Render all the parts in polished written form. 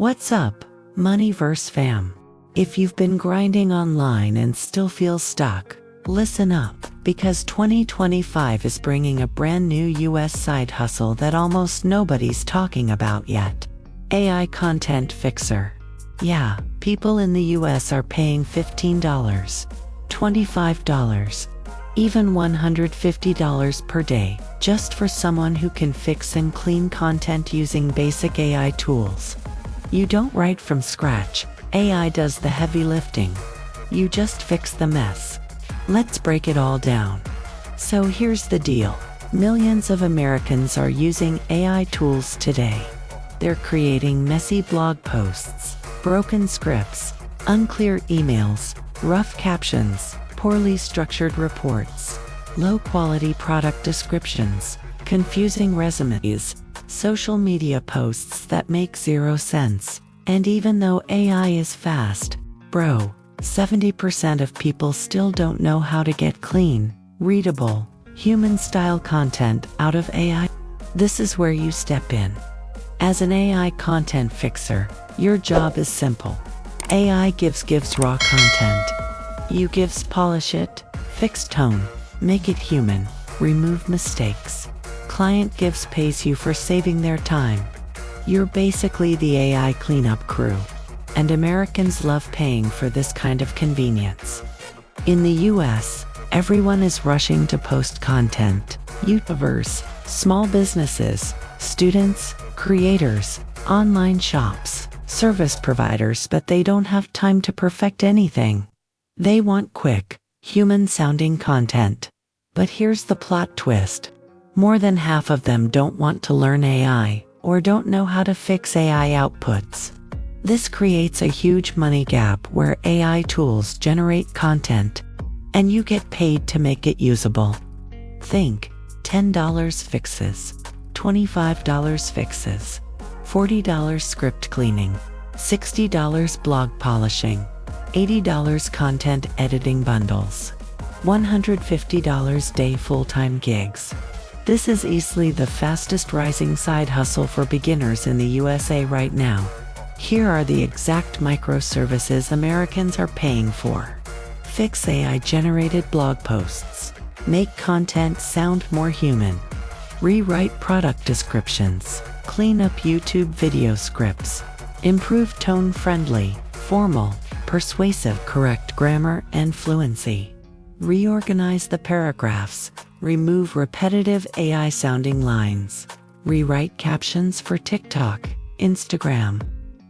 What's up, Moneyverse fam? If you've been grinding online and still feel stuck, listen up, because 2025 is bringing a brand new US side hustle that almost nobody's talking about yet. AI Content Fixer. Yeah, people in the US are paying $15, $25, even $150 per day, just for someone who can fix and clean content using basic AI tools. You don't write from scratch, AI does the heavy lifting. You just fix the mess. Let's break it all down. So here's the deal. Millions of Americans are using AI tools today. They're creating messy blog posts, broken scripts, unclear emails, rough captions, poorly structured reports, low-quality product descriptions, confusing resumes, social media posts that make zero sense. And even though AI is fast, 70% of people still don't know how to get clean, readable, human-style content out of AI. This is where you step in. As an AI content fixer, your job is simple. AI gives raw content. You polish it, fix tone, make it human, remove mistakes. Client pays you for saving their time. You're basically the AI cleanup crew. And Americans love paying for this kind of convenience. In the US, everyone is rushing to post content. YouTubers, small businesses, students, creators, online shops, service providers, but they don't have time to perfect anything. They want quick, human-sounding content. But here's the plot twist. More than half of them don't want to learn AI, or don't know how to fix AI outputs. This creates a huge money gap where AI tools generate content, and you get paid to make it usable. Think $10 fixes, $25 fixes, $40 script cleaning, $60 blog polishing, $80 content editing bundles, $150 day full-time gigs. This is easily the fastest rising side hustle for beginners in the USA right now. Here are the exact microservices Americans are paying for. Fix AI-generated blog posts. Make content sound more human. Rewrite product descriptions. Clean up YouTube video scripts. Improve tone-friendly, formal, persuasive, correct grammar and fluency. Reorganize the paragraphs. Remove repetitive AI-sounding lines. Rewrite captions for TikTok, Instagram.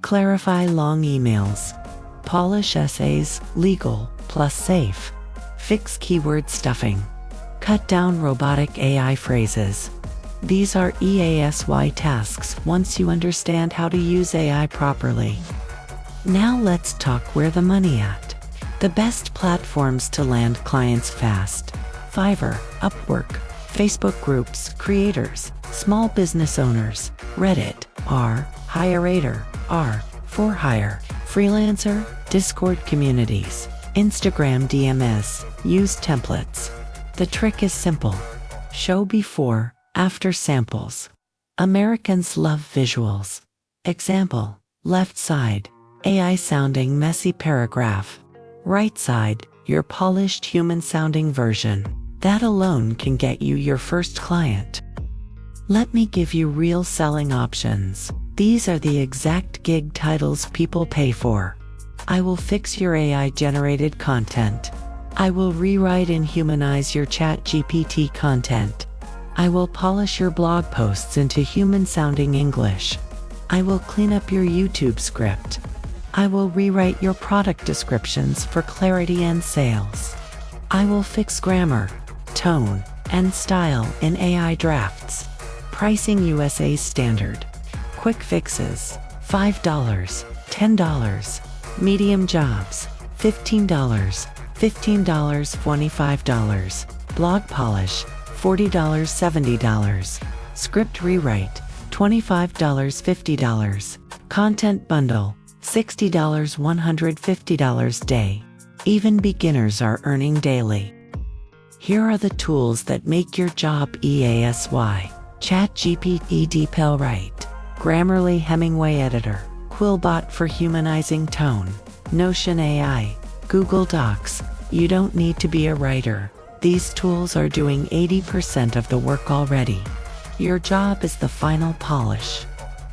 Clarify long emails. Polish essays, legal, plus safe. Fix keyword stuffing. Cut down robotic AI phrases. These are EASY tasks once you understand how to use AI properly. Now let's talk where the money at. The best platforms to land clients fast. Fiverr, Upwork, Facebook groups, creators, small business owners, Reddit, HireRater, For Hire, Freelancer, Discord communities, Instagram DMs, use templates. The trick is simple. Show before, after samples. Americans love visuals. Example, left side, AI sounding messy paragraph. Right side, your polished human sounding version. That alone can get you your first client. Let me give you real selling options. These are the exact gig titles people pay for. I will fix your AI-generated content. I will rewrite and humanize your ChatGPT content. I will polish your blog posts into human-sounding English. I will clean up your YouTube script. I will rewrite your product descriptions for clarity and sales. I will fix grammar, tone, and style in AI drafts. Pricing USA standard. Quick fixes, $5, $10. Medium jobs, $15, $25. Blog polish, $40, $70. Script rewrite, $25, $50. Content bundle, $60, $150 day. Even beginners are earning daily. Here are the tools that make your job EASY. ChatGPT DeepL Write. Grammarly Hemingway Editor. Quillbot for humanizing tone, Notion AI, Google Docs. You don't need to be a writer. These tools are doing 80% of the work already. Your job is the final polish.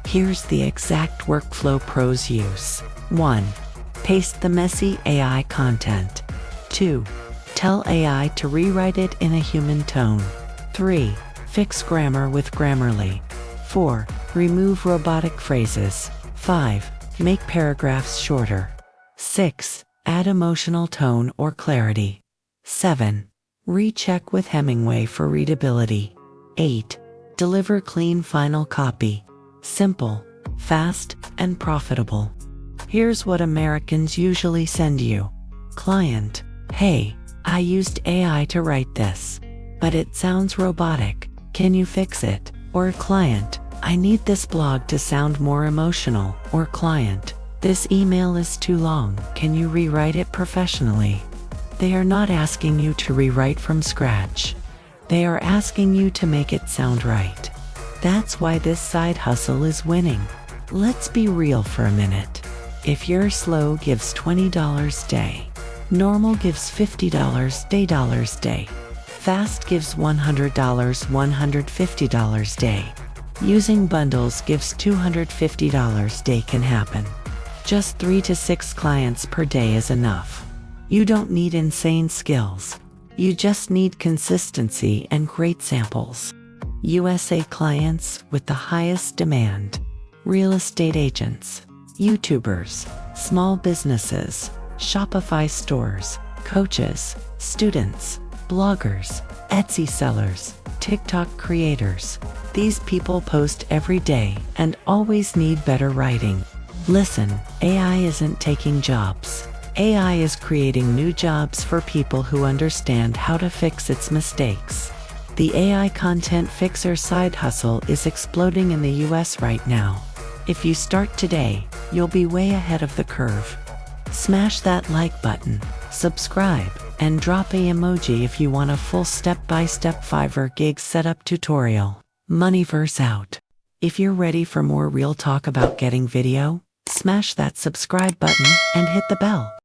Here's the exact workflow pros use. 1. Paste the messy AI content. 2. Tell AI to rewrite it in a human tone. 3. Fix grammar with Grammarly. 4. Remove robotic phrases. 5. Make paragraphs shorter. 6. Add emotional tone or clarity. 7. Recheck with Hemingway for readability. 8. Deliver clean final copy. Simple, fast, and profitable. Here's what Americans usually send you. Client: hey, I used AI to write this, but it sounds robotic. Can you fix it? Or client: I need this blog to sound more emotional. Or client: this email is too long. Can you rewrite it professionally? They are not asking you to rewrite from scratch. They are asking you to make it sound right. That's why this side hustle is winning. Let's be real for a minute. If your slow gives $20 day, normal gives $50 day, fast gives $100, $150 day, using bundles gives $250 day can happen. Just 3 to 6 clients per day is enough. You don't need insane skills. You just need consistency and great samples. USA clients with the highest demand: real estate agents, YouTubers, small businesses, Shopify stores, coaches, students, bloggers, Etsy sellers, TikTok creators. These people post every day and always need better writing. Listen, AI isn't taking jobs. AI is creating new jobs for people who understand how to fix its mistakes. The AI content fixer side hustle is exploding in the US right now. If you start today, you'll be way ahead of the curve. Smash that like button, subscribe, and drop a emoji if you want a full step-by-step Fiverr gig setup tutorial. Moneyverse out. If you're ready for more real talk about getting video, smash that subscribe button and hit the bell.